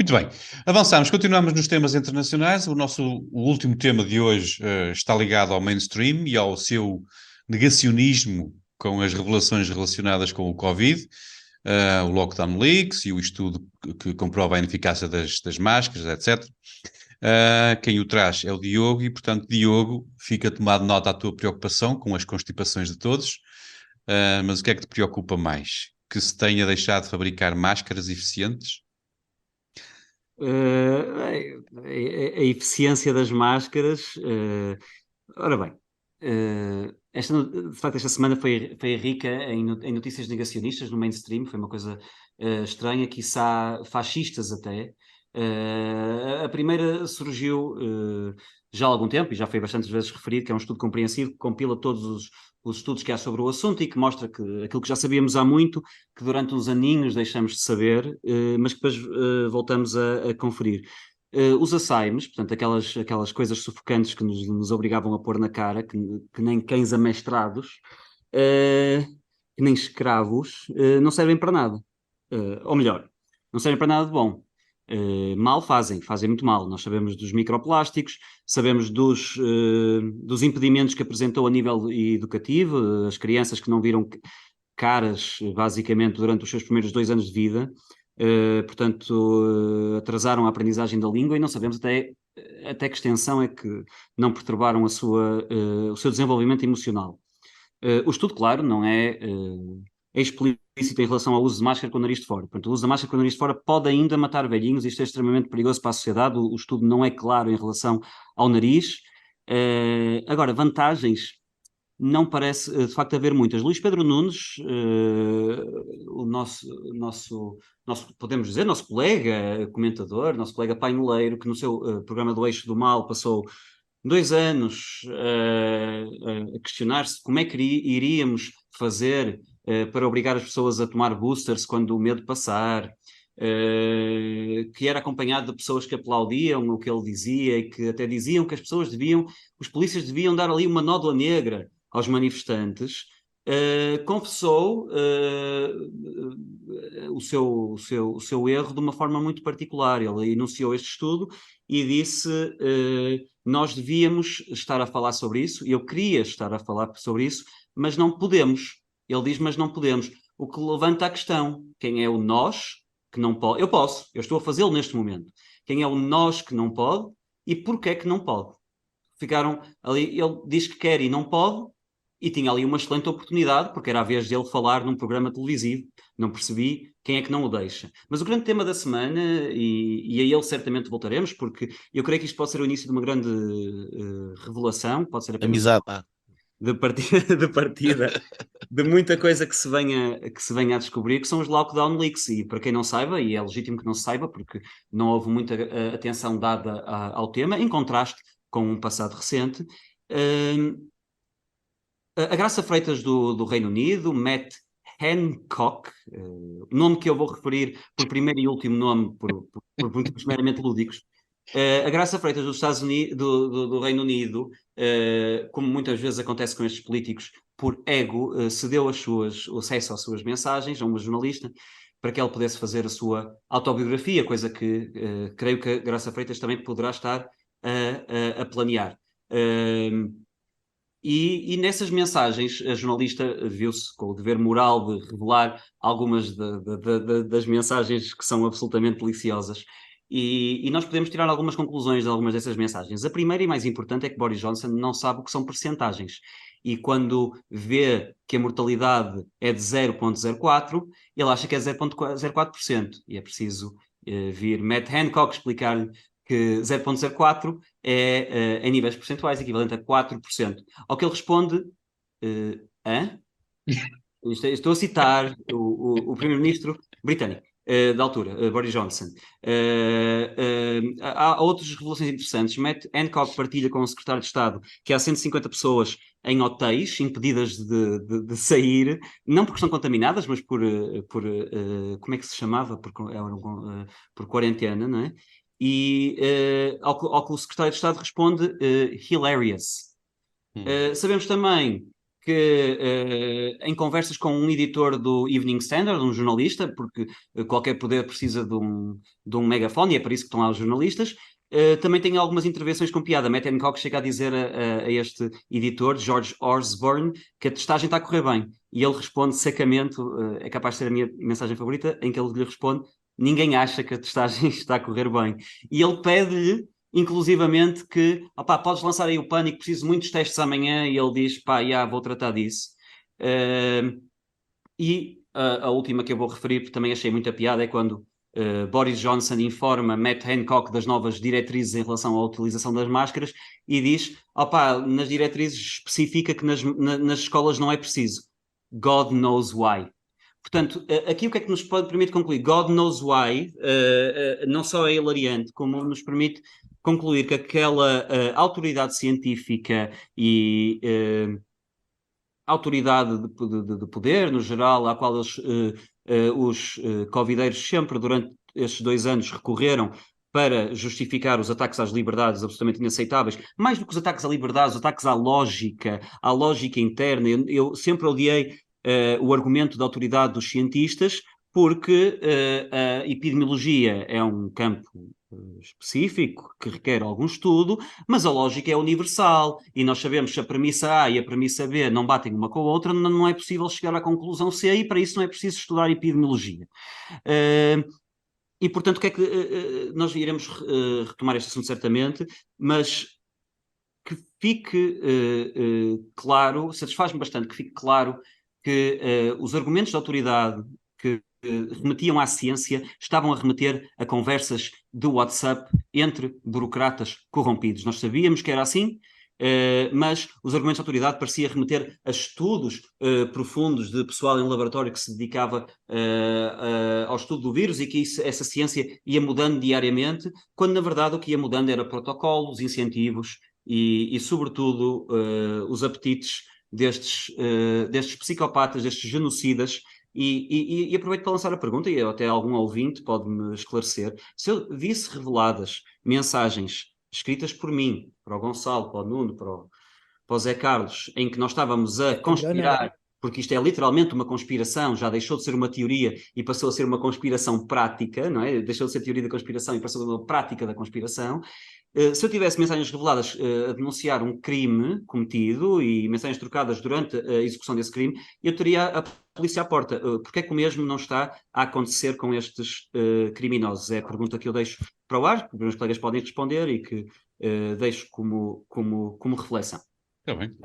Muito bem, avançamos, continuamos nos temas internacionais. O último tema de hoje está ligado ao mainstream e ao seu negacionismo com as revelações relacionadas com o Covid, o lockdown leaks e o estudo que comprova a ineficácia das máscaras, etc. Quem o traz é o Diogo e, portanto, Diogo, fica tomado nota da tua preocupação com as constipações de todos, mas o que é que te preocupa mais? Que se tenha deixado de fabricar máscaras eficientes? A eficiência das máscaras. Ora bem, de facto, esta semana foi rica em notícias negacionistas no mainstream, foi uma coisa estranha, quiçá fascistas até. A primeira surgiu já há algum tempo, e já foi bastantes vezes referido, que é um estudo compreensivo que compila todos os estudos que há sobre o assunto e que mostra que aquilo que já sabíamos há muito, que durante uns aninhos deixamos de saber, mas que depois voltamos a conferir. Os assaimes, portanto, aquelas coisas sufocantes que nos obrigavam a pôr na cara, que nem cães amestrados, uh, que nem escravos, não servem para nada. Ou melhor, não servem para nada de bom. Mal fazem muito mal. Nós sabemos dos microplásticos, sabemos dos impedimentos que apresentou a nível educativo, as crianças que não viram caras, basicamente, durante os seus primeiros 2 anos de vida. Portanto, atrasaram a aprendizagem da língua e não sabemos até que extensão é que não perturbaram o seu desenvolvimento emocional. O estudo, claro, não é explícito em relação ao uso de máscara com o nariz de fora. Portanto, o uso da máscara com o nariz de fora pode ainda matar velhinhos, isto é extremamente perigoso para a sociedade. O estudo não é claro em relação ao nariz. Agora, vantagens não parece, de facto, haver muitas. Luís Pedro Nunes, o podemos dizer, nosso colega comentador, nosso colega paineleiro, que no seu programa do Eixo do Mal passou 2 anos a questionar-se como é que iríamos fazer para obrigar as pessoas a tomar boosters quando o medo passar, que era acompanhado de pessoas que aplaudiam o que ele dizia e que até diziam que os polícias deviam dar ali uma nódoa negra aos manifestantes. Confessou o seu erro de uma forma muito particular. Ele enunciou este estudo e disse nós devíamos estar a falar sobre isso, eu queria estar a falar sobre isso, mas não podemos. Ele diz, mas não podemos. O que levanta a questão, quem é o nós que não pode? Eu posso, eu estou a fazê-lo neste momento. Quem é o nós que não pode e porquê que não pode? Ficaram ali, ele diz que quer e não pode, e tinha ali uma excelente oportunidade, porque era a vez dele falar num programa televisivo, não percebi quem é que não o deixa. Mas o grande tema da semana, e a ele certamente voltaremos, porque eu creio que isto pode ser o início de uma grande revelação, pode ser apenas Amizade, pá. de partida, de partida de muita coisa que se venha a descobrir, que são os lockdown leaks. E para quem não saiba, e é legítimo que não se saiba, porque não houve muita atenção dada ao tema, em contraste com um passado recente, a Graça Freitas do Reino Unido, Matt Hancock, nome que eu vou referir por primeiro e último nome, por motivos meramente lúdicos. A Graça Freitas dos Estados Unidos, do Reino Unido, como muitas vezes acontece com estes políticos, por ego, cedeu o acesso às suas mensagens a uma jornalista para que ela pudesse fazer a sua autobiografia, coisa que creio que a Graça Freitas também poderá estar a planear. E nessas mensagens, a jornalista viu-se com o dever moral de revelar algumas das mensagens que são absolutamente deliciosas. E nós podemos tirar algumas conclusões de algumas dessas mensagens. A primeira e mais importante é que Boris Johnson não sabe o que são percentagens. E quando vê que a mortalidade é de 0,04, ele acha que é 0,04%. E é preciso vir Matt Hancock explicar-lhe que 0,04 é, em níveis percentuais, equivalente a 4%. Ao que ele responde, hã? Estou a citar o primeiro-ministro britânico da altura, Boris Johnson. Há outras revelações interessantes. Matt Hancock partilha com o secretário de Estado que há 150 pessoas em hotéis impedidas de sair, não porque estão contaminadas, mas como é que se chamava? Por quarentena, não é? E ao que o secretário de Estado responde, hilarious. Hum. Sabemos também que em conversas com um editor do Evening Standard, um jornalista, porque qualquer poder precisa de um megafone, e é para isso que estão lá os jornalistas, também tem algumas intervenções com piada. Matt Hancock chega a dizer a este editor, George Osborne, que a testagem está a correr bem. E ele responde secamente, é capaz de ser a minha mensagem favorita, em que ele lhe responde: ninguém acha que a testagem está a correr bem. E ele pede-lhe, inclusivamente, que opá, podes lançar aí o pânico, preciso de muitos testes amanhã, e ele diz, pá, já, vou tratar disso. E a última que eu vou referir, porque também achei muita piada, é quando Boris Johnson informa Matt Hancock das novas diretrizes em relação à utilização das máscaras e diz, opá, nas diretrizes especifica que nas escolas não é preciso. God knows why. Portanto, aqui o que é que nos permite concluir? God knows why, não só é hilariante, como nos permite concluir que aquela autoridade científica e autoridade de poder, no geral, à qual os covideiros sempre, durante estes 2 anos, recorreram para justificar os ataques às liberdades absolutamente inaceitáveis, mais do que os ataques à liberdade, os ataques à lógica interna. Eu sempre odiei o argumento da autoridade dos cientistas, porque a epidemiologia é um campo específico que requer algum estudo, mas a lógica é universal e nós sabemos que a premissa A e a premissa B não batem uma com a outra, não é possível chegar à conclusão C e para isso não é preciso estudar epidemiologia. E, portanto, o que é que nós iremos retomar este assunto certamente, mas que fique claro, satisfaz-me bastante que fique claro que os argumentos de autoridade que remetiam à ciência estavam a remeter a conversas de WhatsApp entre burocratas corrompidos. Nós sabíamos que era assim, mas os argumentos de autoridade parecia remeter a estudos profundos de pessoal em laboratório que se dedicava ao estudo do vírus e que essa ciência ia mudando diariamente, quando na verdade o que ia mudando era protocolos, incentivos e sobretudo, os apetites destes psicopatas, destes genocidas. E aproveito para lançar a pergunta, e até algum ouvinte pode-me esclarecer: se eu visse reveladas mensagens escritas por mim, para o Gonçalo, para o Nuno, para o Zé Carlos, em que nós estávamos a conspirar, porque isto é literalmente uma conspiração, já deixou de ser uma teoria e passou a ser uma conspiração prática, não é? Deixou de ser teoria da conspiração e passou a ser uma prática da conspiração. Se eu tivesse mensagens reveladas a denunciar um crime cometido e mensagens trocadas durante a execução desse crime, eu teria a polícia à porta. Porque é que o mesmo não está a acontecer com estes criminosos? É a pergunta que eu deixo para o ar, que os meus colegas podem responder e que deixo como reflexão. Está bem.